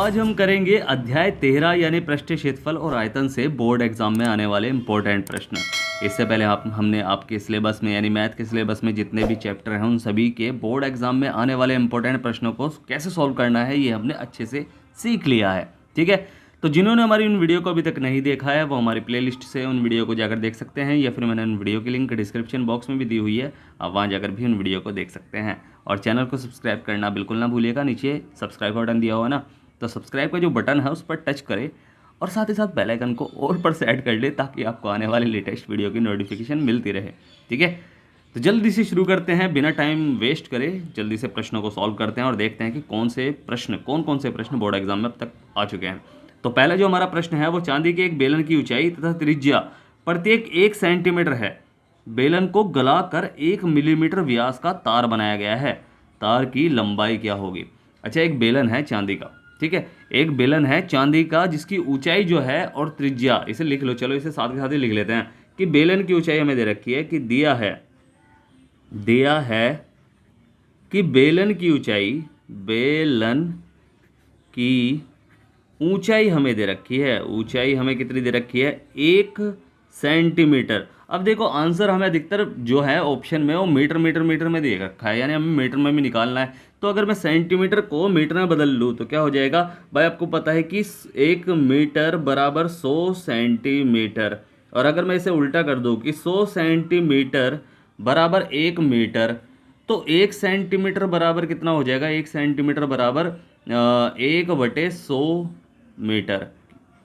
आज हम करेंगे अध्याय 13 यानी पृष्ठ क्षेत्रफल और आयतन से बोर्ड एग्जाम में आने वाले इंपॉर्टेंट प्रश्न। इससे पहले हमने आपके सिलेबस में यानी मैथ के सिलेबस में जितने भी चैप्टर हैं उन सभी के बोर्ड एग्जाम में आने वाले इंपॉर्टेंट प्रश्नों को कैसे सॉल्व करना है ये हमने अच्छे से सीख लिया है। ठीक है, तो जिन्होंने हमारी उन वीडियो को अभी तक नहीं देखा है वो हमारी प्लेलिस्ट से उन वीडियो को जाकर देख सकते हैं, या फिर मैंने उन वीडियो की लिंक डिस्क्रिप्शन बॉक्स में भी दी हुई है, आप वहाँ जाकर भी उन वीडियो को देख सकते हैं। और चैनल को सब्सक्राइब करना बिल्कुल ना भूलिएगा, नीचे सब्सक्राइब बटन दिया हुआ ना, तो सब्सक्राइब का जो बटन है उस पर टच करें और साथ ही साथ बेल आइकन को ऑल पर सेट कर ले ताकि आपको आने वाले लेटेस्ट वीडियो की नोटिफिकेशन मिलती रहे। ठीक है, तो जल्दी से शुरू करते हैं, बिना टाइम वेस्ट करे जल्दी से प्रश्नों को सॉल्व करते हैं और देखते हैं कि कौन कौन से प्रश्न बोर्ड एग्जाम में अब तक आ चुके हैं। तो पहला जो हमारा प्रश्न है वो चांदी के एक बेलन की ऊंचाई तथा त्रिज्या प्रत्येक 1 सेंटीमीटर है। बेलन को गलाकर 1 मिलीमीटर व्यास का तार बनाया गया है, तार की लंबाई क्या होगी। अच्छा, एक बेलन है चांदी का, ठीक है, एक बेलन है चांदी का जिसकी ऊंचाई जो है और त्रिज्या, इसे लिख लो, चलो इसे साथ के साथ ही लिख लेते हैं कि बेलन की ऊंचाई हमें दे रखी है कि दिया है कि बेलन की ऊंचाई हमें दे रखी है। ऊंचाई हमें कितनी दे रखी है? 1 सेंटीमीटर। अब देखो आंसर हमें अधिकतर जो है ऑप्शन में वो मीटर में दे रखा है, यानी हमें मीटर में भी निकालना है। तो अगर मैं सेंटीमीटर को मीटर में बदल लूँ तो क्या हो जाएगा भाई, आपको पता है कि 1 मीटर बराबर 100 सेंटीमीटर। और अगर मैं इसे उल्टा कर दूँ कि 100 सेंटीमीटर बराबर 1 मीटर, तो 1 सेंटीमीटर बराबर कितना हो जाएगा? 1 सेंटीमीटर बराबर 1/100 मीटर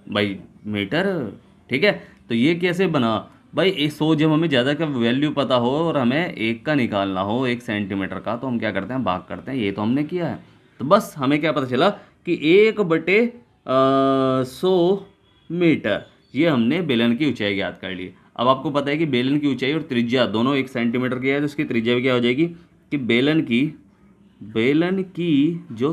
भाई मीटर। ठीक है, तो ये कैसे बना भाई? 100 जब हमें ज़्यादा का वैल्यू पता हो और हमें 1 का निकालना हो 1 सेंटीमीटर का, तो हम क्या करते हैं? भाग करते हैं। ये तो हमने किया है। तो बस हमें क्या पता चला कि 1/100 मीटर, ये हमने बेलन की ऊंचाई याद कर ली। अब आपको पता है कि बेलन की ऊंचाई और त्रिज्या दोनों 1 सेंटीमीटर की है, तो उसकी त्रिज्या भी क्या हो जाएगी कि बेलन की जो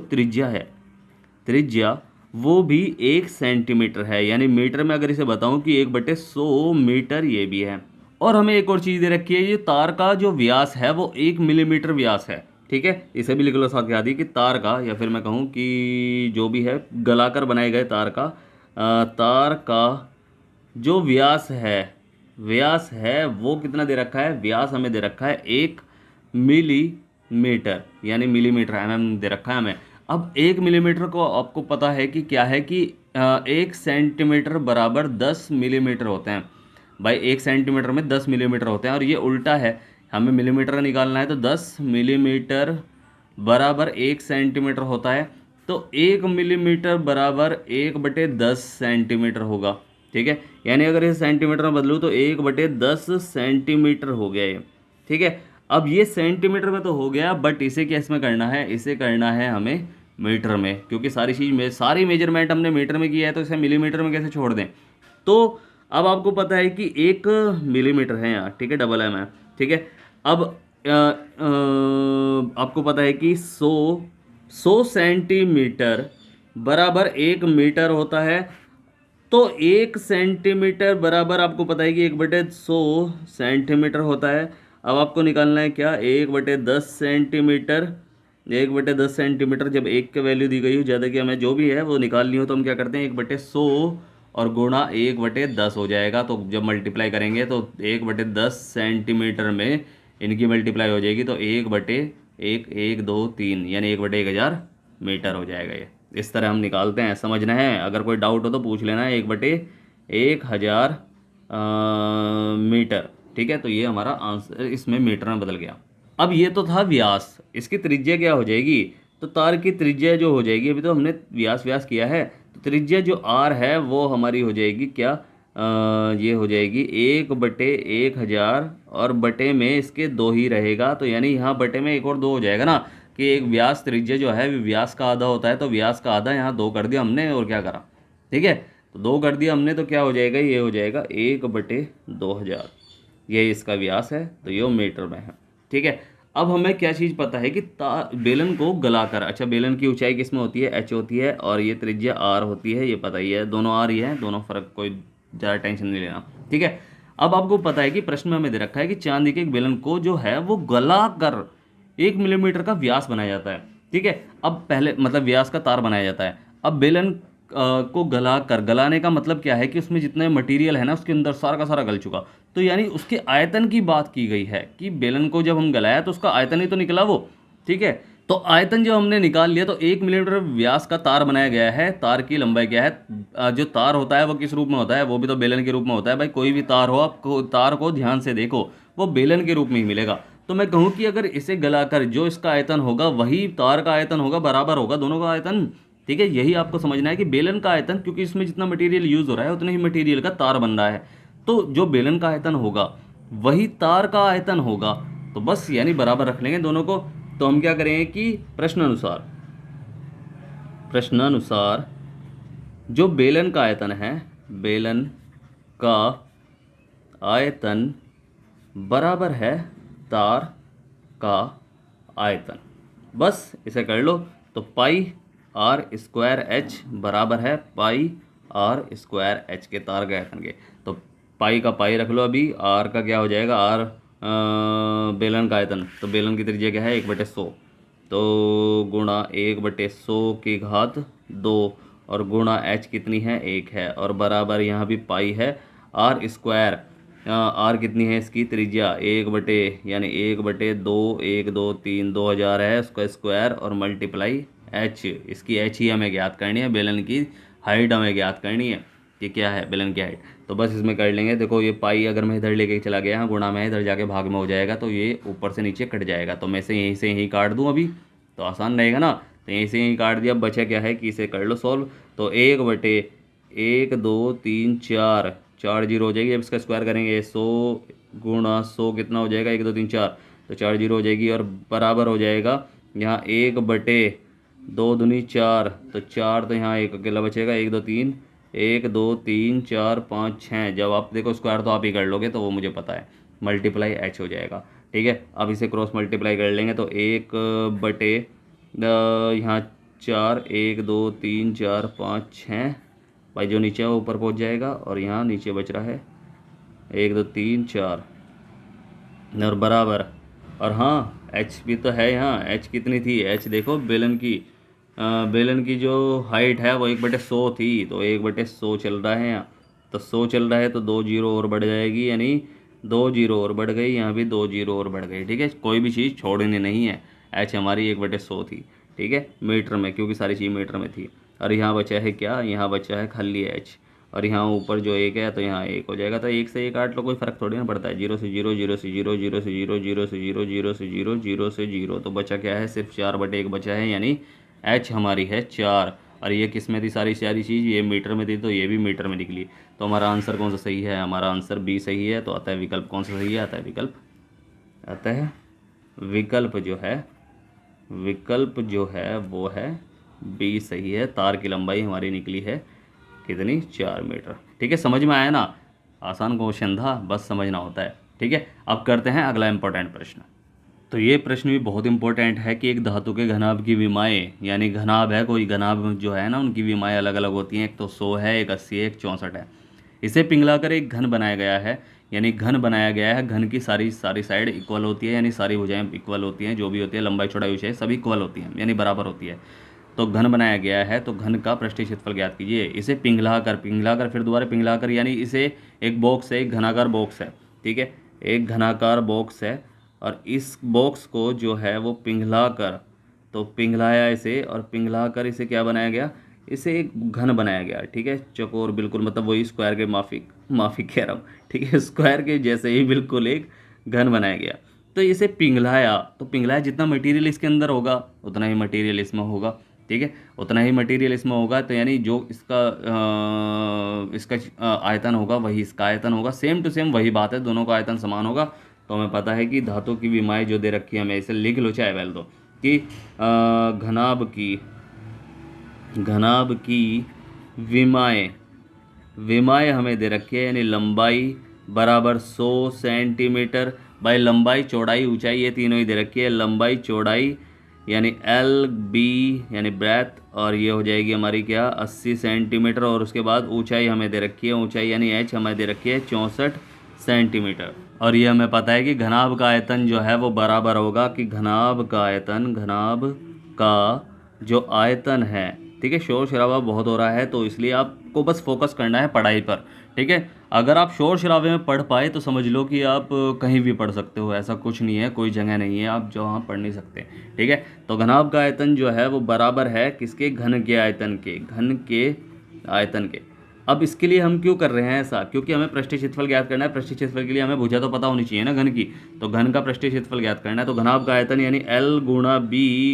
त्रिज्या वो भी 1 सेंटीमीटर है, यानी मीटर में अगर इसे बताऊं कि 1/100 मीटर ये भी है। और हमें एक और चीज़ दे रखी है, ये तार का जो व्यास है वो 1 मिलीमीटर व्यास है। ठीक है, इसे भी लिख लो साथ, याद ही कि तार का, या फिर मैं कहूँ कि जो भी है गलाकर बनाए गए तार का जो व्यास है वो कितना दे रखा है? व्यास हमें दे रखा है 1 मिलीमीटर, यानी मिलीमीटर mm दे रखा है हमें। अब 1 मिलीमीटर को आपको पता है कि क्या है कि 1 सेंटीमीटर बराबर 10 मिलीमीटर होते हैं भाई। 1 सेंटीमीटर में 10 मिलीमीटर होते हैं, और ये उल्टा है, हमें मिलीमीटर निकालना है, तो 10 मिलीमीटर बराबर 1 सेंटीमीटर होता है। तो 1 मिलीमीटर बराबर 1/10 सेंटीमीटर होगा। ठीक है, यानी अगर इसे सेंटीमीटर में बदलूँ तो 1/10 सेंटीमीटर हो गया ये। ठीक है, अब ये सेंटीमीटर में तो हो गया, बट इसे क्या इसमें करना है? इसे करना है हमें मीटर में, क्योंकि सारी मेजरमेंट हमने मीटर में किया है, तो इसे मिलीमीटर में कैसे छोड़ दें? तो अब आपको पता है कि 1 मिलीमीटर है यहाँ, ठीक है, डबल एम है। ठीक है, अब आपको पता है कि 100 सेंटीमीटर बराबर 1 मीटर होता है। तो 1 सेंटीमीटर बराबर आपको पता है कि 1/100 सेंटीमीटर होता है। अब आपको निकालना है क्या? 1/10 सेंटीमीटर। 1/10 सेंटीमीटर, जब 1 की वैल्यू दी गई हो, ज़्यादा की हमें जो भी है वो निकालनी हो, तो हम क्या करते हैं? 1/100 और गुणा 1/10 हो जाएगा। तो जब मल्टीप्लाई करेंगे तो 1/10 सेंटीमीटर में इनकी मल्टीप्लाई हो जाएगी, तो 1/1 1 2 3 यानी 1/1000 मीटर हो जाएगा। ये इस तरह हम निकालते हैं, समझना है। अगर कोई डाउट हो तो पूछ लेना है। 1/1000 मीटर। ठीक है, तो ये हमारा आंसर इसमें मीटर में बदल गया। अब ये तो था व्यास, इसकी त्रिज्या क्या हो जाएगी? तो तार की त्रिज्या जो हो जाएगी, अभी तो हमने व्यास किया है, तो त्रिज्या जो r है वो हमारी हो जाएगी क्या? ये हो जाएगी 1/1000, और बटे में इसके 2 ही रहेगा, तो यानी यहाँ बटे में एक और 2 हो जाएगा ना, कि एक व्यास त्रिज्या जो है व्यास का आधा होता है, तो व्यास का आधा यहाँ 2 कर दिया हमने, और क्या करा? ठीक है, तो 2 कर दिया हमने, तो क्या हो जाएगा? ये हो जाएगा 1/2000, ये इसका व्यास है, तो ये मीटर में है। ठीक है, अब हमें क्या चीज़ पता है कि बेलन को गलाकर, अच्छा बेलन की ऊंचाई किस में होती है? h होती है, और ये त्रिज्या r होती है, ये पता ही है, दोनों r ही है, दोनों फर्क, कोई ज़्यादा टेंशन नहीं लेना। ठीक है, अब आपको पता है कि प्रश्न में हमें दे रखा है कि चांदी के एक बेलन को जो है वो गलाकर 1 मिलीमीटर का व्यास बनाया जाता है। ठीक है, अब पहले मतलब व्यास का तार बनाया जाता है। अब बेलन को गलाने का मतलब क्या है कि उसमें जितने मटेरियल है ना उसके अंदर सारा का सारा गल चुका, तो यानी उसके आयतन की बात की गई है कि बेलन को जब हम गलाया तो उसका आयतन ही तो निकला वो, ठीक है। तो आयतन जब हमने निकाल लिया तो 1 मिलीमीटर व्यास का तार बनाया गया है। तार की लंबाई क्या है, जो तार होता है वो किस रूप में होता है, वो भी तो बेलन के रूप में होता है भाई। कोई भी तार हो, आप तार को ध्यान से देखो, वो बेलन के रूप में ही मिलेगा। तो मैं कहूँ कि अगर इसे गलाकर जो इसका आयतन होगा वही तार का आयतन होगा, बराबर होगा दोनों का आयतन, ठीक है। यही आपको समझना है कि बेलन का आयतन, क्योंकि इसमें जितना मटेरियल यूज हो रहा है उतने ही मटेरियल का तार बन रहा है, तो जो बेलन का आयतन होगा वही तार का आयतन होगा। तो बस यानी बराबर रख लेंगे दोनों को। तो हम क्या करेंगे कि प्रश्नानुसार जो बेलन का आयतन है, बेलन का आयतन बराबर है तार का आयतन। बस इसे कर लो। तो पाई आर स्क्वायर एच बराबर है पाई आर स्क्वायर एच के, तार के आयतन के। तो पाई का पाई रख लो अभी, आर का क्या हो जाएगा, आर बेलन का आयतन, तो बेलन की त्रिज्या क्या है 1/100, तो गुणा 1/100 की घात 2, और गुणा एच कितनी है 1 है, और बराबर यहाँ भी पाई है आर स्क्वायर, आर कितनी है इसकी त्रिज्या 1 यानी 1/2, 1 2 3 2000 है उसका स्क्वायर, और मल्टीप्लाई एच, इसकी एच ही हमें ज्ञात करनी है, बेलन की हाइट हमें ज्ञात करनी है कि क्या है बेलन की हाइट। तो बस इसमें कर लेंगे। देखो ये पाई अगर मैं इधर लेके चला गया, गुणा में इधर जाके भाग में हो जाएगा, तो ये ऊपर से नीचे कट जाएगा, तो मैं से यहीं काट दूँ अभी, तो आसान रहेगा ना। तो यहीं से यहीं काट दिया, बचा क्या है कि इसे कर लो सॉल्व। तो 1/1 2 3 4, 4 जीरो हो जाएगी। अब इसका स्क्वायर करेंगे 100 गुणा 100 कितना हो जाएगा 1 2 3 4, तो 4 जीरो हो जाएगी, और बराबर हो जाएगा यहाँ 1/2 दूनी 4, तो 4 तो यहाँ एक अकेला बचेगा, 1 2 3 1 2 3 4 5 6। जब आप देखो स्क्वायर तो आप ही कर लोगे, तो वो मुझे पता है, मल्टीप्लाई एच हो जाएगा, ठीक है। अब इसे क्रॉस मल्टीप्लाई कर लेंगे, तो 1/, यहाँ 4 1 2 3 4 5 6, भाई जो नीचे है वो ऊपर पहुँच जाएगा, और यहाँ नीचे बच रहा है 1 2 3 4, और बराबर, और हाँ एच भी तो है यहाँ। एच कितनी थी, एच देखो बेलन की जो हाइट है वो 1/100 थी, तो 1/100 चल रहा है यहाँ, तो 100 चल रहा है, तो 2 जीरो और बढ़ जाएगी, यानी 2 जीरो और बढ़ गई, यहाँ भी 2 जीरो और बढ़ गई, ठीक है। कोई भी चीज़ छोड़नी नहीं है। एच हमारी 1/100 थी, ठीक है, मीटर में, क्योंकि सारी चीज़ मीटर में थी। और यहाँ बचा है क्या, यहाँ बचा है खाली एच, और यहाँ ऊपर जो 1 है तो यहाँ 1 हो जाएगा। तो 1 से 1 काट लो, कोई फर्क थोड़ी ना पड़ता है। 0 से 0 0 से 0 0 से 0 0 से 0 0 से 0 0 से 0, तो बचा क्या है, सिर्फ 4/1 बचा है, यानी एच हमारी है 4। और ये किस में थी सारी सारी चीज़, ये मीटर में थी, तो ये भी मीटर में निकली। तो हमारा आंसर कौन सा सही है, हमारा आंसर बी सही है। तो आता है विकल्प, कौन सा सही है, आता है विकल्प, आता है विकल्प जो है वो है बी सही है। तार की लंबाई हमारी निकली है कितनी, 4 मीटर, ठीक है। समझ में आया ना, आसान क्वेश्चन था, बस समझना होता है, ठीक है। अब करते हैं अगला इंपॉर्टेंट प्रश्न। तो ये प्रश्न भी बहुत इंपॉर्टेंट है कि एक धातु के घनाभ की विमाएँ, यानी घनाभ है कोई, घनाभ जो है ना उनकी विमाएँ अलग अलग होती हैं, एक तो 100 है, एक 80 है, एक 64 है। इसे पिघलाकर एक घन बनाया गया है, यानी घन बनाया गया है। घन की सारी साइड इक्वल होती है, यानी सारी भुजाएं इक्वल होती हैं, जो भी होती है लंबाई चौड़ाई ऊंचाई सभी इक्वल होती हैं, यानी बराबर होती है। तो घन बनाया गया है, तो घन का पृष्ठीय क्षेत्रफल ज्ञात कीजिए। इसे पिघलाकर फिर दोबारा पिघलाकर, यानी इसे एक बॉक्स है, एक घनाकार बॉक्स है, ठीक है, एक घनाकार बॉक्स है, और इस बॉक्स को जो है वो पिघलाकर, तो पिघलाया इसे, और पिघलाकर इसे क्या बनाया गया, इसे एक घन बनाया गया, ठीक है, चौकोर बिल्कुल, मतलब वही स्क्वायर के माफिक कह रहा हूँ, ठीक है, स्क्वायर के जैसे ही बिल्कुल एक घन बनाया गया। तो इसे पिघलाया, तो पिघलाया जितना मटेरियल इसके अंदर होगा उतना ही मटेरियल इसमें होगा, ठीक है, उतना ही मटेरियल इसमें होगा। तो यानी जो इसका आयतन होगा वही इसका आयतन होगा, सेम टू सेम वही बात है, दोनों का आयतन समान होगा। तो हमें पता है कि धातु की विमाएँ जो दे रखी है, हमें इसे लिख लो चाहे वेल दो, कि घनाभ की विमाएँ हमें दे रखी है, यानी लंबाई बराबर 100 सेंटीमीटर, बाई लंबाई चौड़ाई ऊंचाई ये तीनों ही दे रखी है। लंबाई चौड़ाई यानी एल बी यानी ब्रेथ, और ये हो जाएगी हमारी क्या 80 सेंटीमीटर, और उसके बाद ऊंचाई हमें दे रखी है, ऊंचाई यानी एच हमें दे रखी है 64 सेंटीमीटर। और ये हमें पता है कि घनाभ का आयतन जो है वो बराबर होगा, कि घनाभ का जो आयतन है, ठीक है, शोर शराबा बहुत हो रहा है, तो इसलिए आपको बस फोकस करना है पढ़ाई पर। ठीक है, अगर आप शोर शराबे में पढ़ पाए तो समझ लो कि आप कहीं भी पढ़ सकते हो, ऐसा कुछ नहीं है, कोई जगह नहीं है आप जहाँ पढ़ नहीं सकते। ठीक है, तो घनाभ का आयतन जो है वो बराबर है किसके, घन के आयतन के, घन के आयतन के। अब इसके लिए हम क्यों कर रहे हैं ऐसा, क्योंकि हमें पृष्ठीय क्षेत्रफल ज्ञात करना है। पृष्ठीय क्षेत्रफल के लिए हमें भुजा तो पता होनी चाहिए ना घन की, तो घन का पृष्ठीय क्षेत्रफल ज्ञात करना है। तो घनाभ का आयतन यानी L गुणा B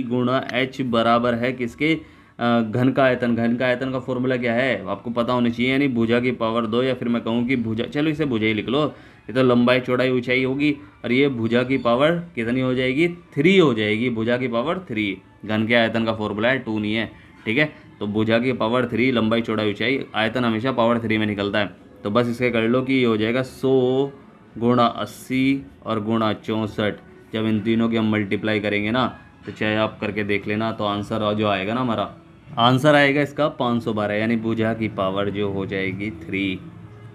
गुणा H बराबर है किसके, घन का आयतन। घन का आयतन का फॉर्मूला क्या है आपको पता होनी चाहिए, यानी भुजा की पावर 2, या फिर मैं कहूँ कि भुजा, चलो इसे भुजा ही लिख लो, ये तो लंबाई चौड़ाई ऊंचाई होगी, और ये भुजा की पावर कितनी हो जाएगी, 3 हो जाएगी, भुजा की पावर 3। घन के आयतन का फॉर्मूला है, 2 नहीं है। ठीक है, तो भुजा की पावर 3, लंबाई चौड़ाई ऊंचाई, आयतन हमेशा पावर 3 में निकलता है। तो बस इसके कर लो कि ये हो जाएगा 100 गुणा 80 और गुणा 64। जब इन तीनों की हम मल्टीप्लाई करेंगे ना, तो चाहे आप करके देख लेना, तो आंसर जो आएगा ना हमारा, आंसर आएगा इसका 512, यानी भुजा की पावर जो हो जाएगी 3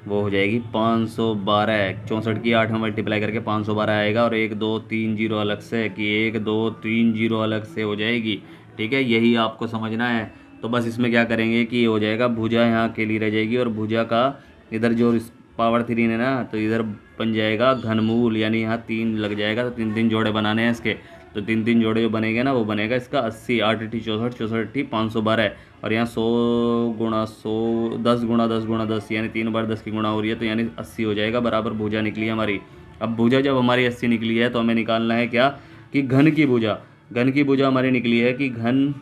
वो हो जाएगी 512। 64 की 8 में मल्टीप्लाई करके 512 आएगा, और 1 2 3 जीरो अलग से, कि 1 2 3 जीरो अलग से हो जाएगी। ठीक है, यही आपको समझना है। तो बस इसमें क्या करेंगे कि ये हो जाएगा, भुजा यहाँ के लिए रह जाएगी, और भुजा का इधर जो पावर 3 है ना, तो इधर बन जाएगा घनमूल, यानी यहाँ 3 लग जाएगा, तो 3 3 जोड़े बनाने हैं इसके, तो 3 3 जोड़े जो बनेंगे ना, वो बनेगा इसका 80, 8 8 64, 64 512, और यहाँ 100 गुणा 100, 10 गुणा 10 गुणा 10, यानी 3 बार 10 की गुणा हो रही है, तो यानी 80 हो जाएगा, बराबर भुजा निकली है हमारी। अब भुजा जब हमारी 80 निकली है, तो हमें निकालना है क्या, कि घन की भुजा। घन की भुजा हमारी निकली है कि घन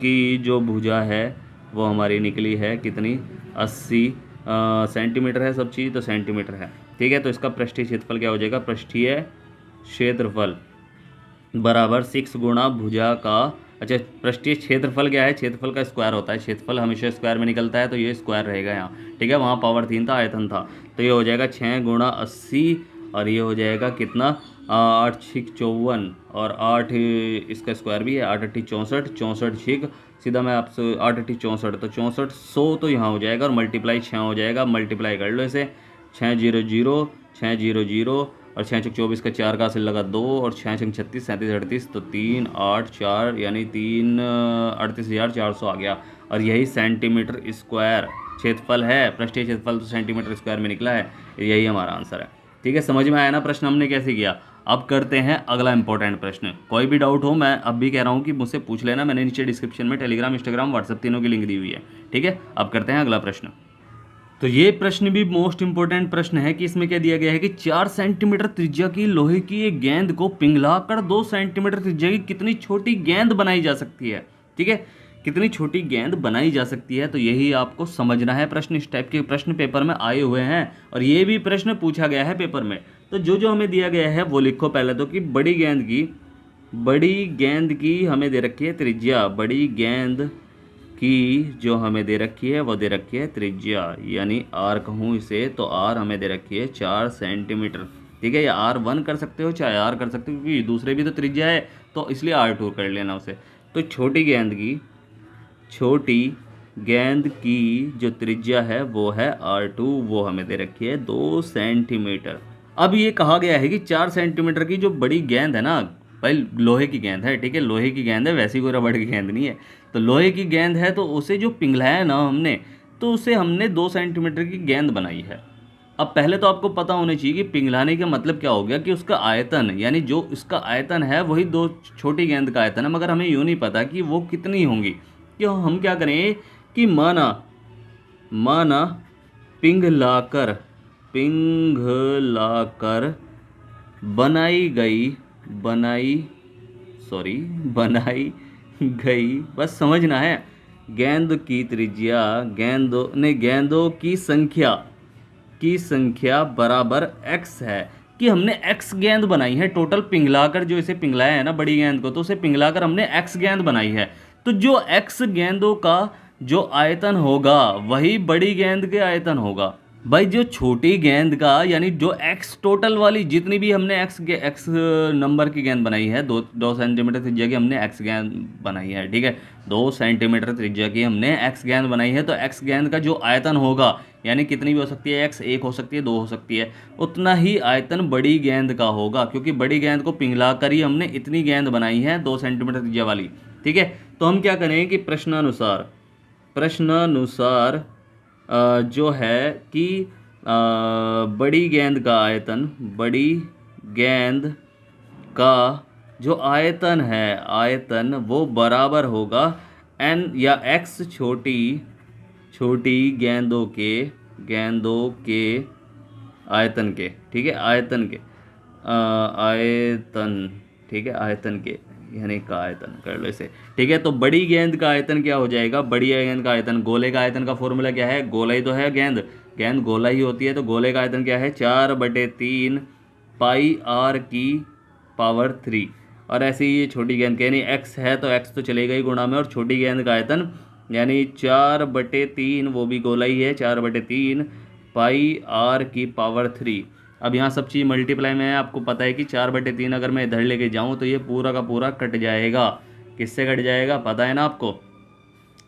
की जो भुजा है वो हमारी निकली है कितनी, 80 सेंटीमीटर है सब चीज़, तो सेंटीमीटर है। ठीक है, तो इसका पृष्ठीय क्षेत्रफल क्या हो जाएगा, पृष्ठीय क्षेत्रफल बराबर 6 गुणा भुजा का, अच्छा पृष्ठीय क्षेत्रफल क्या है, क्षेत्रफल का स्क्वायर होता है, क्षेत्रफल हमेशा स्क्वायर में निकलता है, तो ये स्क्वायर रहेगा यहाँ। ठीक है, वहाँ पावर 3 था, आयतन था, तो ये हो जाएगा 6 गुणा 80, और ये हो जाएगा कितना, 8 6 54, और 8 इसका स्क्वायर भी है, 8 8 64, 64 6, सीधा मैं आपसे 8 8 64, तो 64 100 तो यहाँ हो जाएगा, और मल्टीप्लाई 6 हो जाएगा, मल्टीप्लाई कर लो इसे, 6 0 0 6 0 0, और 6 6 24 का 4 का हासिल लगा 2, और 6 6 36 37 38, तो 3 8 4, यानी 3 38,400 आ गया, और यही सेंटीमीटर स्क्वायर क्षेत्रफल है। पृष्ठीय क्षेत्रफल तो सेंटीमीटर स्क्वायर में निकला है, यही हमारा आंसर है। ठीक है, समझ में आया ना प्रश्न हमने कैसे किया। अब करते हैं अगला इंपॉर्टेंट प्रश्न। कोई भी डाउट हो, मैं अब भी कह रहा हूँ कि मुझसे पूछ लेना, मैंने नीचे डिस्क्रिप्शन में टेलीग्राम इंस्टाग्राम व्हाट्सएप तीनों की लिंक दी हुई है। ठीक है, अब करते हैं अगला प्रश्न। तो ये प्रश्न भी मोस्ट इंपॉर्टेंट प्रश्न है कि इसमें क्या दिया गया है कि 4 सेंटीमीटर त्रिज्या की लोहे की एक गेंद को पिघलाकर 2 सेंटीमीटर त्रिज्या की कितनी छोटी गेंद बनाई जा सकती है। ठीक है, कितनी छोटी गेंद बनाई जा सकती है, तो यही आपको समझना है। प्रश्न इस टाइप के प्रश्न पेपर में आए हुए हैं, और ये भी प्रश्न पूछा गया है पेपर में। तो जो जो हमें दिया गया है वो लिखो पहले तो, कि बड़ी गेंद की हमें दे रखी है त्रिज्या, बड़ी गेंद की जो हमें दे रखी है वो दे रखी है त्रिज्या, यानी आर कहूँ इसे, तो आर हमें दे रखी है 4 सेंटीमीटर। ठीक है, या R1 कर सकते हो, चाहे आर कर सकते हो, क्योंकि दूसरे भी तो त्रिज्या है, तो इसलिए R2 कर लेना उसे। तो छोटी गेंद की जो त्रिज्या है वो है R2, वो हमें दे रखी है 2 सेंटीमीटर। अब ये कहा गया है कि 4 सेंटीमीटर की जो बड़ी गेंद है ना, भाई लोहे की गेंद है, ठीक है, लोहे की गेंद है, वैसी कोई रबड़ की गेंद नहीं है, तो लोहे की गेंद है, तो उसे जो पिघलाया ना हमने, तो उसे हमने 2 सेंटीमीटर की गेंद बनाई है। अब पहले तो आपको पता होना चाहिए कि पिघलाने का मतलब क्या हो गया, कि उसका आयतन, यानी जो उसका आयतन है वही 2 छोटी गेंद का आयतन है, मगर हमें यूँ नहीं पता कि वो कितनी होंगी। क्यों, हम क्या करें कि माना पिघलाकर बनाई गई, बस समझना है, गेंद की त्रिज्या, गेंदों की संख्या बराबर x है, कि हमने x गेंद बनाई है टोटल पिघलाकर, जो इसे पिघलाया है ना बड़ी गेंद को, तो उसे पिघलाकर हमने x गेंद बनाई है। तो जो x गेंदों का जो आयतन होगा वही बड़ी गेंद के आयतन होगा। भाई जो छोटी गेंद का, यानी जो x टोटल वाली जितनी भी हमने x नंबर की गेंद बनाई है, 2 सेंटीमीटर त्रिज्या की हमने x गेंद बनाई है। ठीक है, 2 सेंटीमीटर त्रिज्या की हमने x गेंद बनाई है, तो x गेंद का जो आयतन होगा, यानी कितनी भी हो सकती है, x 1 हो सकती है, 2 हो सकती है, उतना ही आयतन बड़ी गेंद का होगा, क्योंकि बड़ी गेंद को पिघला कर ही हमने इतनी गेंद बनाई है 2 सेंटीमीटर त्रिज्या वाली। ठीक है, तो हम क्या करें कि प्रश्नानुसार जो है कि बड़ी गेंद का आयतन, बड़ी गेंद का जो आयतन है, आयतन वो बराबर होगा n या x छोटी छोटी गेंदों के आयतन के, ठीक है, आयतन के आयतन, ठीक है, आयतन के यानी का आयतन कर लो इसे, ठीक है। तो बड़ी गेंद का आयतन क्या हो जाएगा, बड़ी गेंद का आयतन, गोले का आयतन का फॉर्मूला क्या है, गोला ही तो है, गेंद गेंद गोला ही होती है, तो गोले का आयतन क्या है 4/3 पाई r की पावर 3। और ऐसे ही ये छोटी गेंद का यानी x है तो x तो चलेगा ही गुणा में, और छोटी गेंद का आयतन यानी 4/3, वो भी गोला ही है, 4/3 पाई r की पावर 3। अब यहाँ सब चीज़ मल्टीप्लाई में है, आपको पता है कि 4/3 अगर मैं इधर लेके जाऊँ तो ये पूरा का पूरा कट जाएगा। किससे कट जाएगा पता है ना आपको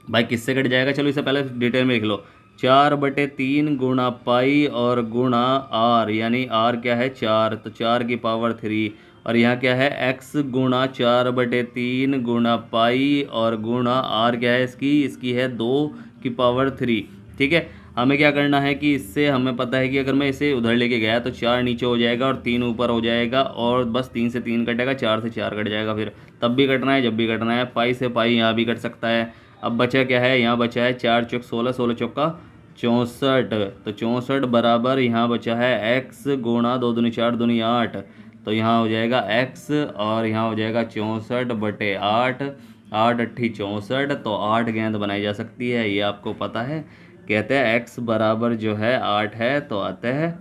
भाई, किससे कट जाएगा, चलो इसे पहले डिटेल में लिख लो। 4/3 गुणा पाई और गुणा r, यानी r क्या है 4, तो 4 की पावर 3, और यहाँ क्या है x गुणा 4/3 गुणा पाई और गुणा r क्या है इसकी है 2 की पावर 3, ठीक है। हमें क्या करना है कि इससे हमें पता है कि अगर मैं इसे उधर लेके गया तो 4 नीचे हो जाएगा और 3 ऊपर हो जाएगा, और बस 3 से 3 कटेगा, 4 से 4 कट जाएगा, फिर तब भी कटना है जब भी कटना है, पाई से पाई यहाँ भी कट सकता है। अब बचा क्या है, यहाँ बचा है 4 चौक 16, 16 चौका 64, तो 64 बराबर यहाँ बचा है x गुणा 2 दूनी 4 दूनी 8, तो यहाँ हो जाएगा x और यहाँ हो जाएगा 64/8, 8 अट्ठी 64, तो 8 गेंद बनाई जा सकती है, ये आपको पता है। कहते हैं x बराबर जो है 8 है, तो आते हैं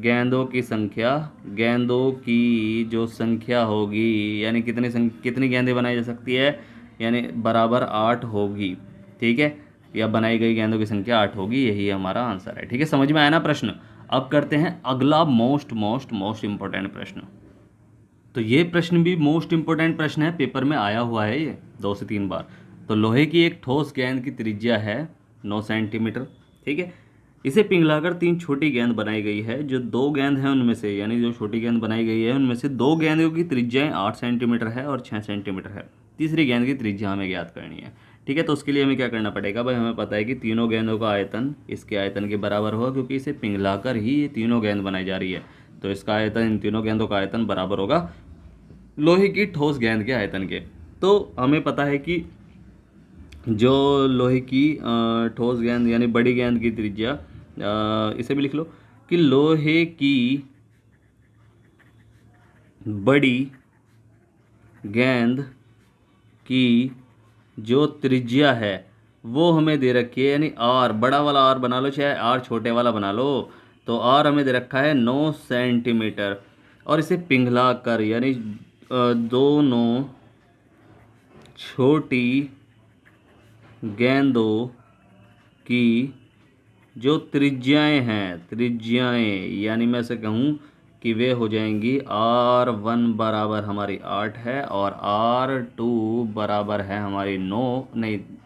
गेंदों की जो संख्या होगी, यानी कितनी गेंदें बनाई जा सकती है, यानी बराबर 8 होगी, ठीक है, या बनाई गई गेंदों की संख्या 8 होगी, यही हमारा आंसर है, ठीक है। समझ में आया ना प्रश्न। अब करते हैं अगला मोस्ट इम्पोर्टेंट प्रश्न। तो ये प्रश्न भी मोस्ट इम्पोर्टेंट प्रश्न है, पेपर में आया हुआ है ये 2 से 3 बार। तो लोहे की एक ठोस गेंद की त्रिज्या है 9 सेंटीमीटर, ठीक है। इसे पिघलाकर 3 छोटी गेंद बनाई गई है, जो 2 गेंद हैं उनमें से, यानी जो छोटी गेंद बनाई गई है उनमें से 2 गेंदों की त्रिज्याएं 8 सेंटीमीटर है और 6 सेंटीमीटर है। तीसरी गेंद की त्रिज्या हमें ज्ञात करनी है, ठीक है। तो उसके लिए हमें क्या करना पड़ेगा भाई, हमें पता है कि तीनों गेंदों का आयतन इसके आयतन के बराबर होगा, क्योंकि इसे पिघलाकर ही ये तीनों गेंद बनाई जा रही है, तो इसका आयतन, इन तीनों गेंदों का आयतन बराबर होगा लोहे की ठोस गेंद के आयतन के। तो हमें पता है कि जो लोहे की ठोस गेंद यानी बड़ी गेंद की त्रिज्या, इसे भी लिख लो कि लोहे की बड़ी गेंद की जो त्रिज्या है वो हमें दे रखी है, यानी आर, बड़ा वाला आर बना लो चाहे आर छोटे वाला बना लो, तो आर हमें दे रखा है 9 सेंटीमीटर, और इसे पिघला कर यानी दोनों छोटी गेंदों की जो त्रिज्याएं यानी मैं से कहूँ कि वे हो जाएंगी R1 बराबर हमारी 8 है और R2 बराबर है हमारी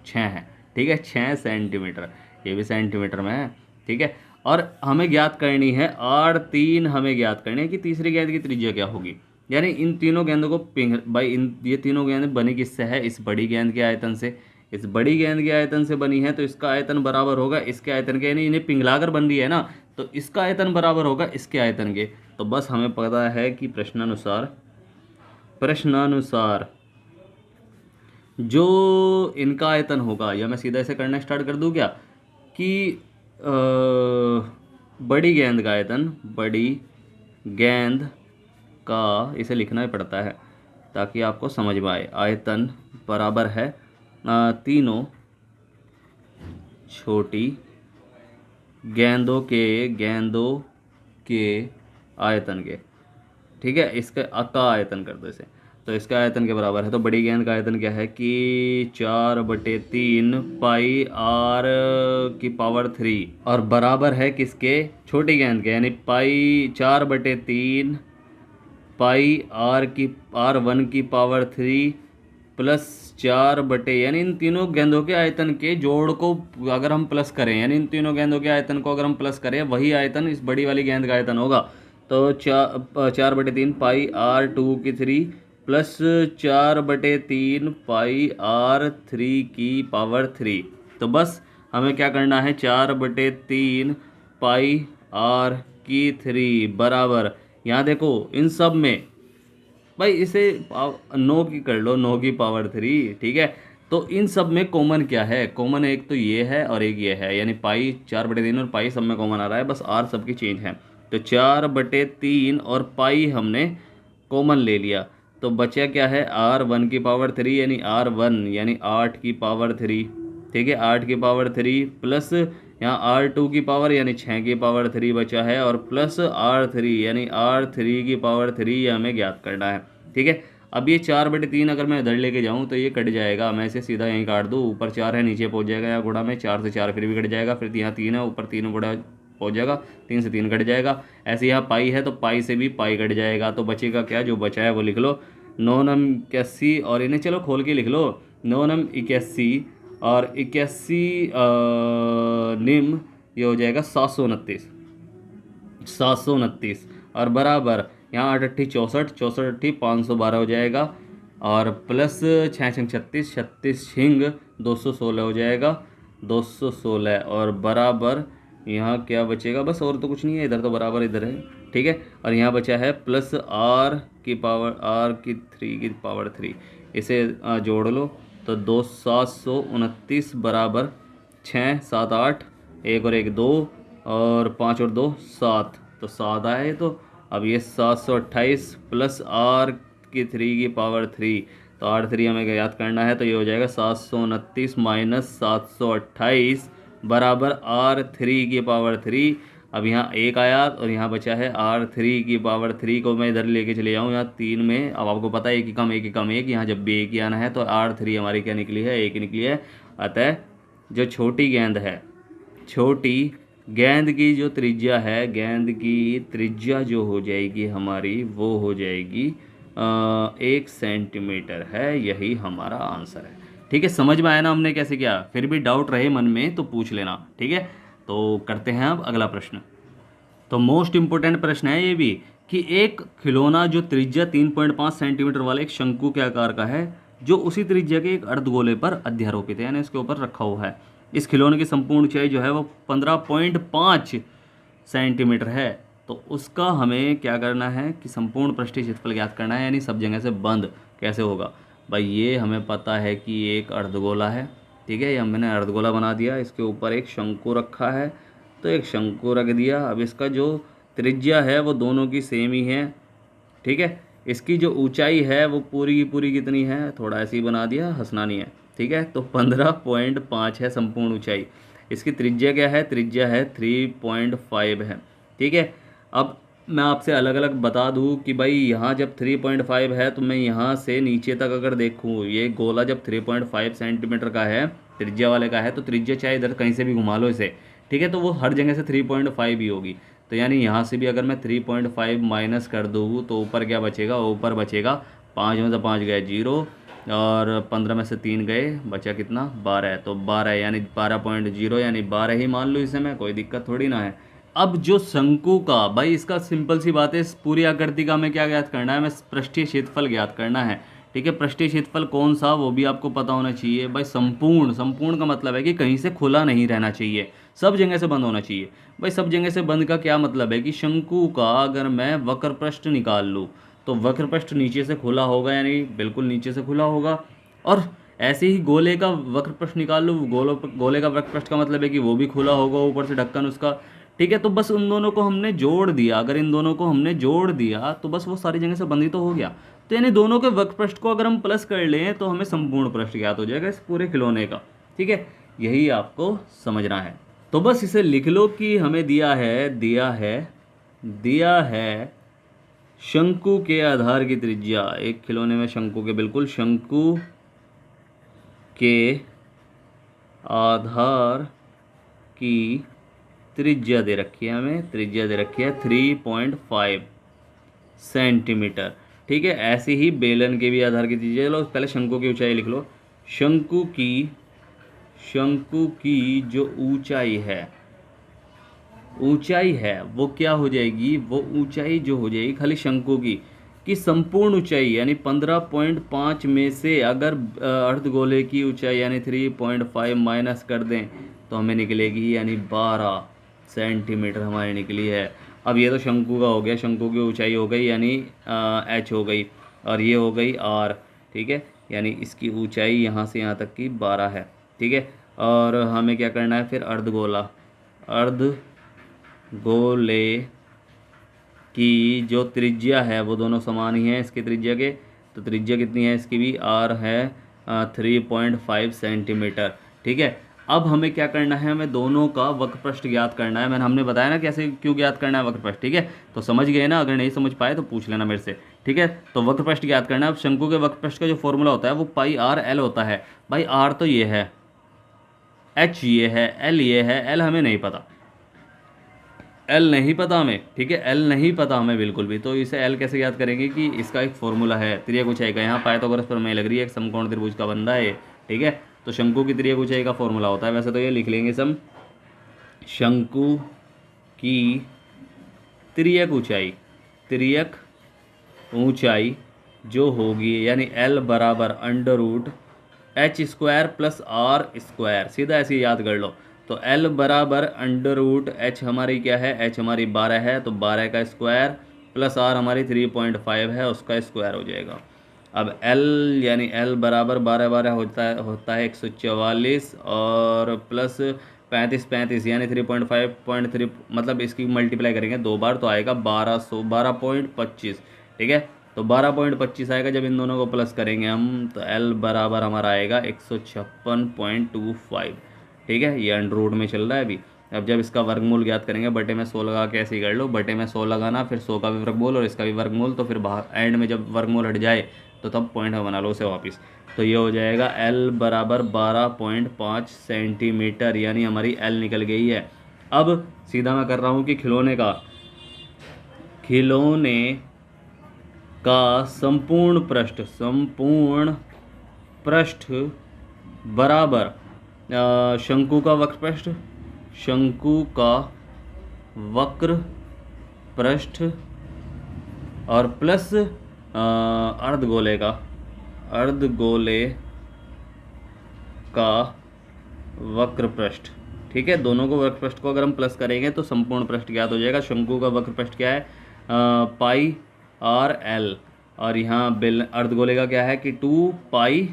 6 है, ठीक है, 6 सेंटीमीटर, ये भी सेंटीमीटर में है, ठीक है। और हमें ज्ञात करनी है R3, हमें ज्ञात करनी है कि तीसरी गेंद की त्रिज्या क्या होगी, यानी इन तीनों गेंदों को ये तीनों गेंद बनी किससे है, इस बड़ी गेंद के आयतन से, इस बड़ी गेंद के आयतन से बनी है, तो इसका आयतन बराबर होगा इसके आयतन के, यानी इन्हें पिघलाकर बन रही है ना, तो इसका आयतन बराबर होगा इसके आयतन के। तो बस हमें पता है कि प्रश्नानुसार जो इनका आयतन होगा, या मैं सीधा इसे करना स्टार्ट कर दूं क्या, कि बड़ी गेंद का आयतन, बड़ी गेंद का, इसे लिखना ही पड़ता है ताकि आपको समझ में आए, आयतन बराबर है तीनों छोटी गेंदों के आयतन के, ठीक है। इसका का आयतन कर दो इसे, तो इसका आयतन के बराबर है, तो बड़ी गेंद का आयतन क्या है कि 4/3 पाई R की पावर 3, और बराबर है किसके, छोटी गेंद के, यानी पाई 4/3 पाई R1 की पावर 3 प्लस 4 यानी इन तीनों गेंदों के आयतन के जोड़ को अगर हम प्लस करें, यानी इन तीनों गेंदों के आयतन को अगर हम प्लस करें, वही आयतन इस बड़ी वाली गेंद का आयतन होगा, तो 4/3 पाई R2 की 3 प्लस 4/3 पाई r3 की पावर 3। तो बस हमें क्या करना है, 4/3 पाई r की 3 बराबर, यहाँ देखो इन सब में भाई इसे 9 की कर लो, 9 की पावर 3, ठीक है। तो इन सब में कॉमन क्या है, कॉमन एक तो ये है और एक ये है, यानी पाई 4/3 और पाई सब में कॉमन आ रहा है, बस आर सबकी चेंज है। तो 4/3 और पाई हमने कॉमन ले लिया, तो बचा क्या है, r1 की पावर 3 यानी r1 यानी 8 की पावर 3, ठीक है, 8 की पावर 3 प्लस यहाँ r2 की पावर यानी 6 की पावर 3 बचा है, और प्लस r3 यानी r3 की पावर 3 ये हमें ज्ञात करना है, ठीक है। अब ये 4/3 अगर मैं इधर लेके जाऊँ तो ये कट जाएगा, मैं इसे सीधा यहीं काट दूँ, ऊपर 4 है नीचे पहुँच जाएगा, या गुणा में 4 से 4 फिर भी कट जाएगा, फिर यहाँ 3 है ऊपर 3 गुणा पहुँच जाएगा, 3 से 3 कट जाएगा। ऐसे यहाँ पाई है तो पाई से भी पाई कट जाएगा, तो बचेगा क्या, जो बचा है वो लिख लो, 9 81, और इन्हें चलो खोल के लिख लो, 9 81 और 81 निम, ये हो जाएगा 729, 729, और बराबर यहाँ 8 अट्ठी 64, 64 अट्ठी 512 हो जाएगा, और प्लस 6 छंग 36, 36 छिंग 216 हो जाएगा, 216, और बराबर यहाँ क्या बचेगा, बस और तो कुछ नहीं है, इधर तो बराबर इधर है, ठीक है। और यहाँ बचा है प्लस r की पावर r की 3 की पावर 3, इसे जोड़ लो तो 2 729 बराबर 6 7 8, एक और एक 2, और 5 और 2 7, तो 7 आए। तो अब ये 728 प्लस r की 3 की पावर 3, तो r3 हमें याद करना है, तो ये हो जाएगा 729 माइनस 728 बराबर r3 की पावर 3। अब यहाँ एक आया और यहाँ बचा है r3 की पावर 3 को मैं इधर लेके चले जाऊँ, यहाँ 3 में, अब आपको पता है एक ही कम एक ही कम एक, यहाँ जब भी एक ही आना है तो r3 हमारी क्या निकली है, एक निकली है। अतः जो छोटी गेंद है, छोटी गेंद की जो त्रिज्या है, गेंद की त्रिज्या जो हो जाएगी हमारी, वो हो जाएगी 1 सेंटीमीटर है, यही हमारा आंसर है, ठीक है। समझ में आया ना हमने कैसे किया, फिर भी डाउट रहे मन में तो पूछ लेना, ठीक है। तो करते हैं अब अगला प्रश्न। तो मोस्ट इंपोर्टेंट प्रश्न है ये भी, कि एक खिलौना जो त्रिज्या 3.5 सेंटीमीटर वाले एक शंकु के आकार का है, जो उसी त्रिज्या के एक अर्धगोले पर अध्यारोपित है, यानी इसके ऊपर रखा हुआ है। इस खिलौने की संपूर्ण ऊंचाई जो है वो 15.5 सेंटीमीटर है। तो उसका हमें क्या करना है कि संपूर्ण पृष्ठीय क्षेत्रफल ज्ञात करना है, यानी सब जगह से बंद कैसे होगा भाई। ये हमें पता है कि एक अर्धगोला है, ठीक है, ये मैंने अर्धगोला बना दिया, इसके ऊपर एक शंकु रखा है, तो एक शंकु रख दिया। अब इसका जो त्रिज्या है वो दोनों की सेम ही है, ठीक है। इसकी जो ऊंचाई है वो पूरी की पूरी कितनी है, थोड़ा ऐसे ही बना दिया, हंसना नहीं है, ठीक है। तो 15.5 है संपूर्ण ऊंचाई। इसकी त्रिज्या क्या है, त्रिज्या है 3.5 है, ठीक है। अब मैं आपसे अलग अलग बता दूं कि भाई यहाँ जब 3.5 है तो मैं यहाँ से नीचे तक अगर देखूँ, ये गोला जब 3.5 सेंटीमीटर का है, त्रिज्या वाले का है, तो त्रिज्या चाहे इधर कहीं से भी घुमा लो इसे, ठीक है, तो वो हर जगह से 3.5 ही होगी। तो यानी यहाँ से भी अगर मैं 3.5 माइनस कर दूँ तो ऊपर क्या बचेगा, ऊपर बचेगा 5 में से 5 गए 0, और 15 में से 3 गए, बचा कितना 12, तो 12 यानी 12.0 यानी 12 ही मान लो इसे, मैं कोई दिक्कत थोड़ी ना है। अब जो शंकु का भाई, इसका सिंपल सी बात है, इस पूरी आकृति का हमें क्या ज्ञात करना है, हमें पृष्ठीय क्षेत्रफल ज्ञात करना है, ठीक है। पृष्ठीय क्षेत्रफल कौन सा, वो भी आपको पता होना चाहिए भाई। संपूर्ण, संपूर्ण का मतलब है कि कहीं से खुला नहीं रहना चाहिए, सब जगह से बंद होना चाहिए भाई। सब जगह से बंद का क्या मतलब है कि शंकु का अगर मैं वक्र पृष्ठ निकाल लूँ तो वक्र पृष्ठ नीचे से खुला होगा, यानी बिल्कुल नीचे से खुला होगा, और ऐसे ही गोले का वक्र पृष्ठ निकाल लो, गोले का वक्र पृष्ठ का मतलब है कि वो भी खुला होगा, ऊपर से ढक्कन उसका, ठीक है। तो बस उन दोनों को हमने जोड़ दिया, अगर इन दोनों को हमने जोड़ दिया तो बस वो सारी जगह से बंद ही तो हो गया। तो यानी दोनों के वक्र पृष्ठ को अगर हम प्लस कर लें तो हमें संपूर्ण पृष्ठ ज्ञात हो जाएगा इस पूरे खिलौने का, ठीक है। यही आपको समझना है। तो बस इसे लिख लो कि हमें दिया है शंकु के आधार की त्रिज्या, एक खिलौने में शंकु के, बिल्कुल शंकु के आधार की त्रिज्या दे रखी है, हमें त्रिज्या दे रखी है 3.5 सेंटीमीटर, ठीक है। ऐसे ही बेलन के भी आधार की त्रिज्या, लो पहले शंकु की ऊंचाई लिख लो। शंकु की जो ऊंचाई है वो क्या हो जाएगी, वो ऊंचाई जो हो जाएगी खाली शंकु की, कि संपूर्ण ऊंचाई यानी 15.5 में से अगर अर्धगोले की ऊंचाई यानी 3.5 माइनस कर दें तो हमें निकलेगी यानी 12 सेंटीमीटर हमारी निकली है। अब ये तो शंकु का हो गया, शंकु की ऊंचाई हो गई यानी एच हो गई, और ये हो गई आर, ठीक है, यानी इसकी ऊंचाई यहाँ से यहाँ तक की 12 है, ठीक है। और हमें क्या करना है फिर, अर्धगोला, अर्धगोले की जो त्रिज्या है वो दोनों समान ही है इसकी त्रिज्या के, तो त्रिज्या कितनी है इसकी भी, आर है 3.5 सेंटीमीटर, ठीक है। अब हमें क्या करना है, हमें दोनों का वक्रपृष्ठ ज्ञात करना है। हमने बताया ना कैसे क्यों ज्ञात करना है वक्रपृष्ठ, ठीक है, तो समझ गए ना, अगर नहीं समझ पाए तो पूछ लेना मेरे से, ठीक है। तो वक्रपृष्ठ ज्ञात करना है। अब शंकु के वक्रपृष्ठ का जो फॉर्मूला होता है वो पाई आर एल होता है। भाई आर तो ये है, एच ये है, एल ये है, एल हमें नहीं पता, एल नहीं पता हमें, ठीक है, एल नहीं पता हमें बिल्कुल भी, तो इसे एल कैसे याद करेंगे कि इसका एक फॉर्मूला है, त्रिज्या ऊंचाई का। यहाँ पाइथागोरस प्रमेय लग रही है, एक समकोण त्रिभुज का बन रहा है ये, ठीक है। तो शंकु की त्रिज्या ऊंचाई का फॉर्मूला होता है, वैसे तो ये लिख लेंगे सब, शंकु की त्रिज्या ऊंचाई, त्रिज्या ऊंचाई जो होगी यानी एल बराबर under root H square plus R square, सीधा ऐसे याद कर लो। तो एल बराबर अंडर रूट एच हमारी क्या है, एच हमारी 12 है, तो 12 का स्क्वायर प्लस आर हमारी 3.5 है, उसका स्क्वायर हो जाएगा। अब एल यानी एल बराबर 12 12 होता है 144 और प्लस 35 यानी 3.5.3, मतलब इसकी मल्टीप्लाई करेंगे 2 बार तो आएगा 12.25, ठीक है। तो 12.25 आएगा, जब इन दोनों को प्लस करेंगे हम तो एल बराबर हमारा आएगा 156.25, ठीक है। ये अंडर रूट में चल रहा है अभी। अब जब इसका वर्गमूल ज्ञात करेंगे, बटे में 100 लगा के ऐसे ही कर लो, बटे में 100 लगाना, फिर 100 का भी वर्गमूल और इसका भी वर्गमूल, तो फिर बाहर एंड में जब वर्गमूल हट जाए तो तब पॉइंट बना लो उसे वापस। तो ये हो जाएगा एल बराबर 12.5 सेंटीमीटर, यानी हमारी एल निकल गई है। अब सीधा मैं कर रहा हूँ कि खिलौने का संपूर्ण पृष्ठ बराबर शंकु का वक्रपृष्ठ, शंकु का वक्र पृष्ठ और प्लस अर्धगोले का वक्र पृष्ठ, ठीक है। दोनों को वक्र पृष्ठ को अगर हम प्लस करेंगे तो संपूर्ण पृष्ठ ज्ञात हो जाएगा। शंकु का वक्र पृष्ठ क्या है, पाई आर एल, और यहाँ अर्धगोले का क्या है कि 2 पाई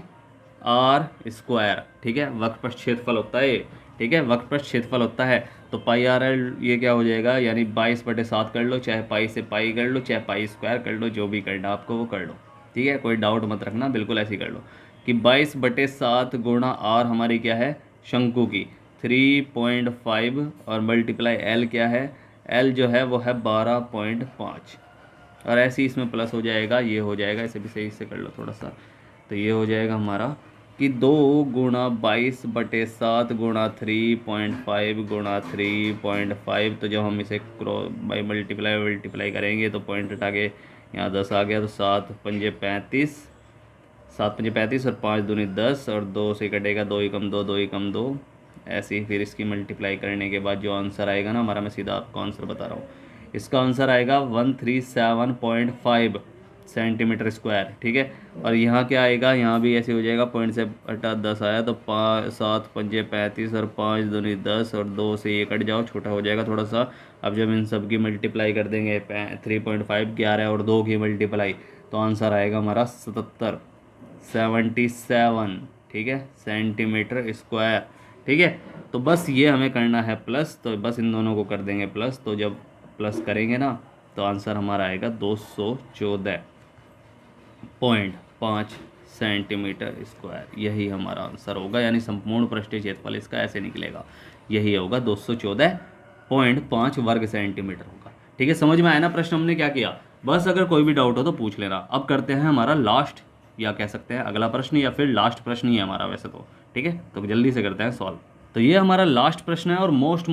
आर स्क्वायर, ठीक है। वक्रपृष्ठ क्षेत्रफल होता है ये, ठीक है, वक्रपृष्ठ क्षेत्रफल होता है। तो पाई आर एल ये क्या हो जाएगा, यानी 22/7 कर लो, चाहे पाई से पाई कर लो, चाहे पाई स्क्वायर कर लो, जो भी करना आपको वो कर लो, ठीक है, कोई डाउट मत रखना, बिल्कुल ऐसे ही कर लो कि 22/7 गुणा आर हमारी क्या है, शंकु की 3.5 और मल्टीप्लाई एल क्या है, एल जो है वो है 12.5, और ऐसे ही इसमें प्लस हो जाएगा, ये हो जाएगा, इसे भी सही से कर लो थोड़ा सा, तो ये हो जाएगा हमारा कि 2 गुणा 22/7 गुणा 3.5 गुणा 3.5, तो जब हम इसे क्रॉस बाई मल्टीप्लाई करेंगे तो पॉइंट हटा के यहाँ 10 आ गया, तो 7 पंजे 35 और 5 दूनी 10 और 2 से कटेगा 2 एकम 2 2 एकम 2, ऐसे ही फिर इसकी मल्टीप्लाई करने के बाद जो आंसर आएगा ना हमारा, मैं सीधा आपको आंसर बता रहा हूँ, इसका आंसर आएगा 137.5 सेंटीमीटर स्क्वायर, ठीक है। और यहाँ क्या आएगा, यहाँ भी ऐसे हो जाएगा, पॉइंट से हटा 10 आया तो 7 पंजे 35 और 5 दूनी 10 और 2 से ये कट जाओ, छोटा हो जाएगा थोड़ा सा। अब जब इन सब की मल्टीप्लाई कर देंगे 3.5 11 और 2 की मल्टीप्लाई, तो आंसर आएगा हमारा 77, ठीक है, सेंटीमीटर स्क्वायर, ठीक है। तो बस ये हमें करना है प्लस, तो बस इन दोनों को कर देंगे प्लस, तो जब प्लस करेंगे ना तो आंसर हमारा आएगा 214.5 सेंटीमीटर स्क्वायर, यही हमारा आंसर होगा, यानी संपूर्ण पृष्ठीय क्षेत्रफल इसका ऐसे निकलेगा, यही होगा 214.5 वर्ग सेंटीमीटर होगा, ठीक है। समझ में आया ना प्रश्न हमने क्या किया, बस अगर कोई भी डाउट हो तो पूछ लेना। अब करते हैं हमारा लास्ट, या कह सकते हैं अगला प्रश्न, या फिर लास्ट प्रश्न ही है हमारा वैसे तो, ठीक है, तो जल्दी से करते हैं सॉल्व। तो ये हमारा लास्ट प्रश्न है और मोस्ट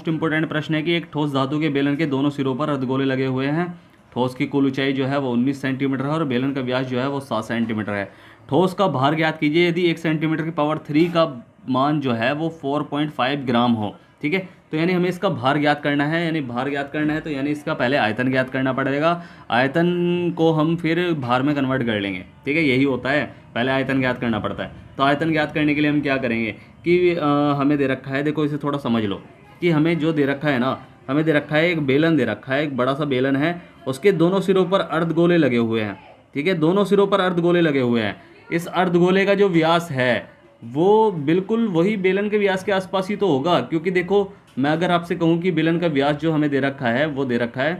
इंपोर्टेंट प्रश्न है कि एक ठोस धातु के बेलन के दोनों सिरों पर अर्धगोले लगे हुए हैं। ठोस की कुल ऊंचाई जो है वो 19 सेंटीमीटर है और बेलन का व्यास जो है वो 7 सेंटीमीटर है। ठोस का भार ज्ञात कीजिए। यदि 1 सेंटीमीटर की पावर 3 का मान जो है वो 4.5 ग्राम हो ठीक है। तो यानी हमें इसका भार ज्ञात करना है, यानी भार ज्ञात करना है तो यानी इसका पहले आयतन ज्ञात करना पड़ेगा, आयतन को हम फिर भार में कन्वर्ट कर लेंगे, ठीक है। यही होता है, पहले आयतन ज्ञात करना पड़ता है। तो आयतन ज्ञात करने के लिए हम क्या करेंगे कि हमें दे रखा है, देखो इसे थोड़ा समझ लो कि हमें जो दे रखा है ना, हमें दे रखा है एक बेलन दे रखा है, एक बड़ा सा बेलन है, उसके दोनों सिरों पर अर्धगोले लगे हुए हैं, ठीक है। दोनों सिरों पर अर्धगोले लगे हुए हैं। इस अर्धगोले का जो व्यास है वो बिल्कुल वही बेलन के व्यास के आसपास ही तो होगा, क्योंकि देखो मैं अगर आपसे कहूँ कि बेलन का व्यास जो हमें दे रखा है वो दे रखा है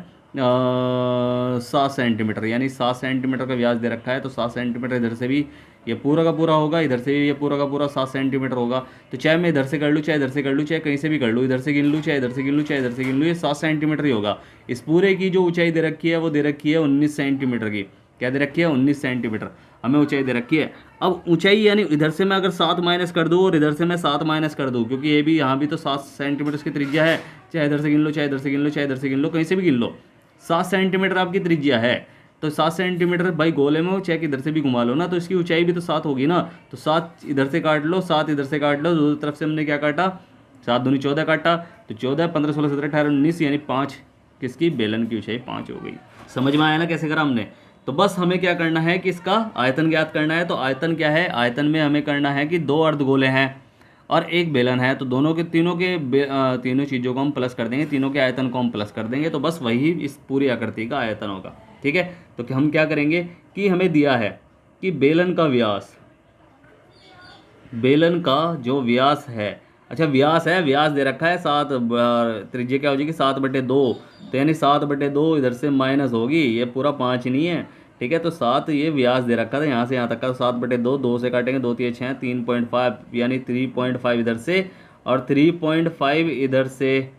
7 सेंटीमीटर, यानी 7 सेंटीमीटर का व्यास दे रखा है, तो 7 सेंटीमीटर इधर से भी ये पूरा का पूरा होगा, इधर से भी ये पूरा का पूरा 7 सेंटीमीटर होगा। तो चाहे मैं इधर से कर लूँ, चाहे इधर से कर लूँ, चाहे कहीं से भी कर लूँ, इधर से गिन लूँ, चाहे इधर से गिन लूँ, चाहे इधर से गिन लूँ, ये 7 सेंटीमीटर ही होगा। इस पूरे की जो ऊंचाई दे रखी है वो दे रखी है 19 सेंटीमीटर की। क्या दे रखी है? 19 सेंटीमीटर हमें ऊंचाई दे रखी है। अब ऊंचाई यानी इधर से मैं अगर 7 माइनस कर दूँ और इधर से मैं 7 माइनस कर दूँ, क्योंकि ये भी यहाँ भी तो 7 सेंटीमीटर की त्रिज्या है, चाहे इधर से गिन लो, चाहे इधर से गिन लो, चाहे इधर से गिन लो, कहीं से भी गिन लो, 7 सेंटीमीटर आपकी त्रिज्या है। तो 7 सेंटीमीटर भाई गोले में हो चाहे इधर से भी घुमा लो ना, तो इसकी ऊंचाई भी तो 7 होगी ना। तो 7 इधर से काट लो, 7 इधर से काट लो, दोनों तरफ से हमने क्या काटा, 7 दूनी 14 काटा, तो 14 15 16 17 18 19 यानी 5 किसकी, बेलन की ऊंचाई 5 हो गई। समझ में आया ना कैसे करा हमने। तो बस हमें क्या करना है कि इसका आयतन ज्ञात करना है। तो आयतन क्या है, आयतन में हमें करना है कि 2 अर्धगोले हैं और एक बेलन है, तो दोनों के तीनों चीज़ों को हम प्लस कर देंगे, तीनों के आयतन को हम प्लस कर देंगे, तो बस वही इस पूरी आकृति का आयतन होगा, ठीक है। तो हम क्या करेंगे कि हमें दिया है कि बेलन का व्यास, बेलन का जो व्यास है, अच्छा व्यास है, व्यास दे रखा है 7, त्रिज्या क्या हो जाएगी 7/2, तो यानी 7/2 इधर से माइनस होगी, ये पूरा 5 नहीं है, ठीक है। तो 7 ये व्यास दे रखा था यहाँ से यहाँ तक का, 7/2, 2 से काटेंगे 2 3 6 3.5 यानी 3.5 इधर से और 3.5 इधर से,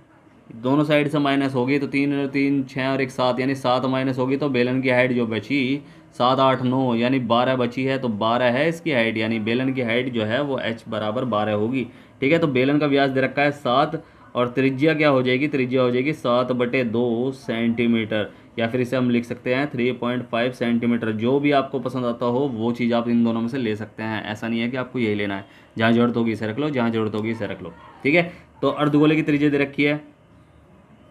दोनों साइड से माइनस होगी, तो 3 3 6 और 1 7 यानी 7 माइनस होगी, तो बेलन की हाइट जो बची 7 8 9 यानी 12 बची है, तो 12 है इसकी हाइट, यानी बेलन की हाइट जो है वो h बराबर 12 होगी, ठीक है। तो बेलन का व्यास दे रखा है 7 और त्रिज्या क्या हो जाएगी, त्रिज्या हो जाएगी 7/2 सेंटीमीटर, या फिर इसे हम लिख सकते हैं 3.5 सेंटीमीटर। जो भी आपको पसंद आता हो वो चीज़ आप इन दोनों में से ले सकते हैं, ऐसा नहीं है कि आपको यही लेना है, जहाँ जरूरत होगी इसे रख लो, जहाँ जरूरत होगी इसे रख लो, ठीक है। तो अर्धगोले की त्रिज्या दे रखी है,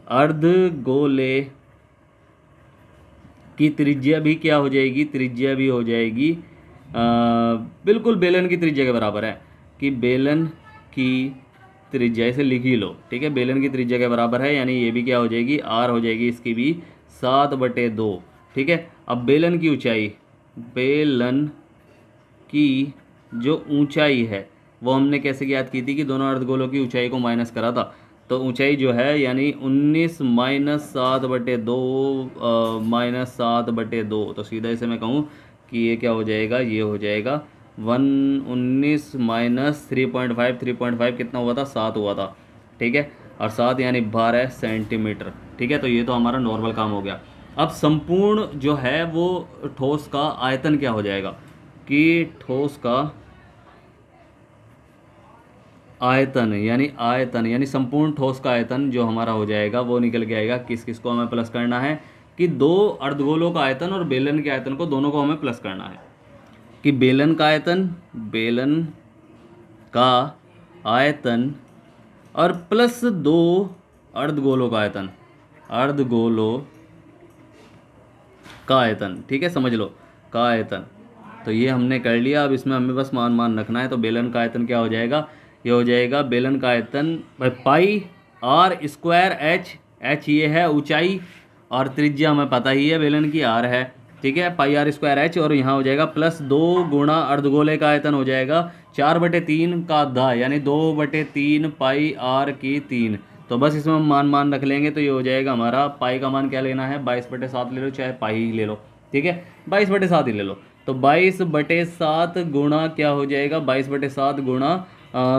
अर्धगोले की त्रिज्या भी क्या हो जाएगी, त्रिज्या भी हो जाएगी बिल्कुल बेलन की त्रिज्या के बराबर है, कि बेलन की त्रिज्या इसे लिख ही लो, ठीक है, बेलन की त्रिज्या के बराबर है, यानी ये भी क्या हो जाएगी, आर हो जाएगी इसकी भी 7/2, ठीक है। अब बेलन की ऊंचाई, बेलन की जो ऊंचाई है वो हमने कैसे ज्ञात की थी कि दोनों अर्धगोलों की ऊंचाई को माइनस करा था, तो ऊंचाई जो है यानी 19 माइनस 7/2 माइनस 7/2, तो सीधा इसे मैं कहूँ कि ये क्या हो जाएगा, ये हो जाएगा 19 माइनस 3.5, 3.5 कितना हुआ था, 7 हुआ था, ठीक है, और 7 यानी 12 सेंटीमीटर, ठीक है। तो ये तो हमारा नॉर्मल काम हो गया। अब संपूर्ण जो है वो ठोस का आयतन क्या हो जाएगा, कि ठोस का आयतन यानी संपूर्ण ठोस का आयतन जो हमारा हो जाएगा वो निकल के आएगा, किस किस को हमें प्लस करना है, कि 2 अर्धगोलों का आयतन और बेलन के आयतन को, दोनों को हमें प्लस करना है, कि बेलन का आयतन, बेलन का आयतन और प्लस 2 अर्धगोलों का आयतन, अर्धगोलों का आयतन, ठीक है, समझ लो, का आयतन। तो ये हमने कर लिया, अब इसमें हमें बस मान रखना है। तो बेलन का आयतन क्या हो जाएगा, ये हो जाएगा बेलन का आयतन पाई आर स्क्वायर एच, एच ये है ऊंचाई और त्रिज्या हमें पता ही है बेलन की आर है, ठीक है, पाई आर स्क्वायर एच, और यहाँ हो जाएगा प्लस 2 गुणा अर्धगोले का आयतन हो जाएगा 4/3 का आधा, यानी 2/3 पाई आर की 3। तो बस इसमें हम मान रख लेंगे, तो ये हो जाएगा हमारा, पाई का मान क्या लेना है, 22/7 ले लो, चाहे पाई ही ले लो, ठीक है, 22/7 ही ले लो। तो 22/7 गुणा क्या हो जाएगा, 22/7 गुणा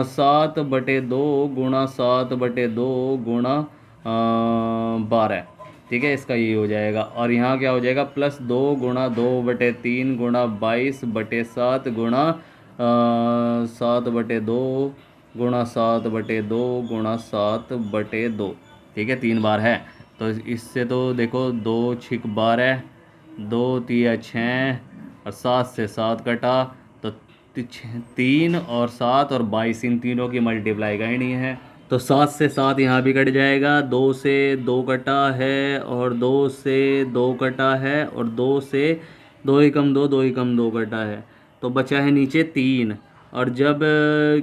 7/2 गुणा 7/2 गुणा 12, ठीक है, इसका ये हो जाएगा। और यहाँ क्या हो जाएगा, प्लस 2 गुणा 2/3 गुणा 22/7 गुणा 7/2 गुणा 7/2 गुणा 7/2, ठीक है, 3 बार है। तो इससे तो देखो 2 6 12, 2 3 6 और 7 से 7 कटा, तो 3 और 7 और 22 इन तीनों की मल्टीप्लाई करनी है, तो 7 से 7 यहाँ भी कट जाएगा, 2 से 2 कटा है और 2 से 2 कटा है और 2 से 2 ही कम 2, 2 ही कम 2 कटा है, तो बचा है नीचे 3। और जब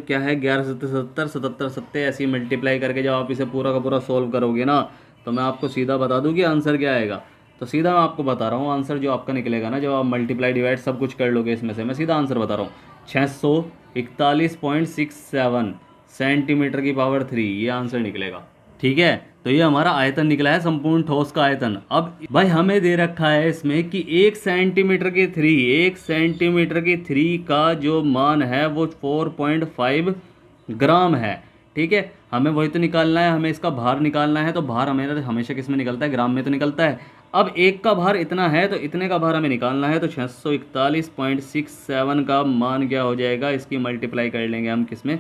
क्या है 11 सत्तर 70 77 सत्ते ऐसे ही मल्टीप्लाई करके जब आप इसे पूरा का पूरा सोल्व करोगे ना, तो मैं आपको सीधा बता दूँ कि आंसर क्या आएगा। तो सीधा मैं आपको बता रहा हूँ आंसर जो आपका निकलेगा ना, जब आप मल्टीप्लाई डिवाइड सब कुछ कर लोगे इसमें से, मैं सीधा आंसर बता रहा हूँ, 641.67 सेंटीमीटर की पावर 3, ये आंसर निकलेगा। ठीक है, तो ये हमारा आयतन निकला है, संपूर्ण ठोस का आयतन। अब भाई हमें दे रखा है इसमें कि 1 सेंटीमीटर की 3 का जो मान है वो 4.5 ग्राम है। ठीक है, हमें वही तो निकालना है, हमें इसका भार निकालना है, तो भार हमें हमेशा किस में निकलता है, ग्राम में तो निकलता है। अब एक का भार इतना है तो इतने का भार हमें निकालना है, तो 641.67 का मान क्या हो जाएगा, इसकी मल्टीप्लाई कर लेंगे हम किस में,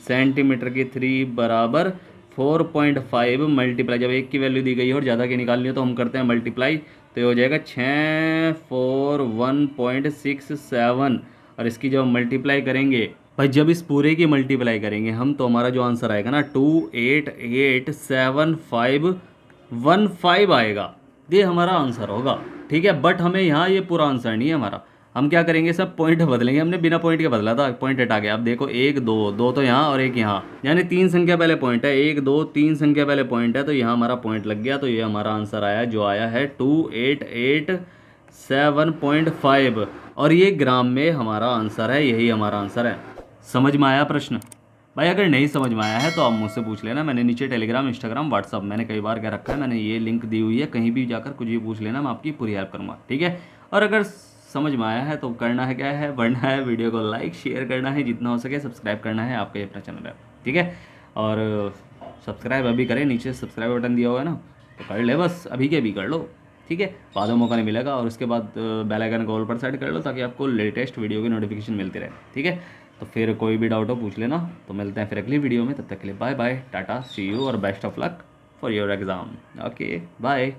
सेंटीमीटर की 3 बराबर 4.5 मल्टीप्लाई, जब एक की वैल्यू दी गई है और ज़्यादा की निकालनी है तो हम करते हैं मल्टीप्लाई, तो ये हो जाएगा 641.67। और इसकी जब मल्टीप्लाई करेंगे भाई, जब इस पूरे की मल्टीप्लाई करेंगे हम, तो हमारा जो आंसर आएगा ना 2887515 आएगा, ये हमारा आंसर होगा। ठीक है, बट हमें यहाँ ये पूरा आंसर नहीं है हमारा, हम क्या करेंगे, सब पॉइंट बदलेंगे, हमने बिना पॉइंट के बदला था, पॉइंट हटा गया। अब देखो 1 2 2 तो यहाँ और 1 यहाँ, यानी 3 संख्या पहले पॉइंट है, 1 2 3 संख्या पहले पॉइंट है, तो यहाँ हमारा पॉइंट लग गया, तो ये हमारा आंसर आया, जो आया है 2887.5, और ये ग्राम में हमारा आंसर है, यही हमारा आंसर है। समझ में आया प्रश्न? भाई अगर नहीं समझ में आया है तो आप मुझसे पूछ लेना, मैंने नीचे टेलीग्राम, इंस्टाग्राम, व्हाट्सअप मैंने कई बार कह रखा है, मैंने ये लिंक दी हुई है, कहीं भी जाकर कुछ भी पूछ लेना, मैं आपकी पूरी हेल्प करूँगा। ठीक है, और अगर समझ में आया है तो करना है क्या है, बढ़ना है, वीडियो को लाइक शेयर करना है, जितना हो सके सब्सक्राइब करना है, आपका ये अपना चैनल है। ठीक है, और सब्सक्राइब अभी करें, नीचे सब्सक्राइब बटन दिया हुआ है ना, तो कर ले, बस अभी के अभी कर लो। ठीक है, बाद में मौका नहीं मिलेगा, और उसके बाद बेल आइकन को ऑल पर सेट कर लो, ताकि आपको लेटेस्ट वीडियो की नोटिफिकेशन मिलती रहे। ठीक है, तो फिर कोई भी डाउट हो पूछ लेना, तो मिलते हैं फिर अगली वीडियो में, तब तक के लिए bye bye, tata, see you, और best of luck for your exam. Okay bye.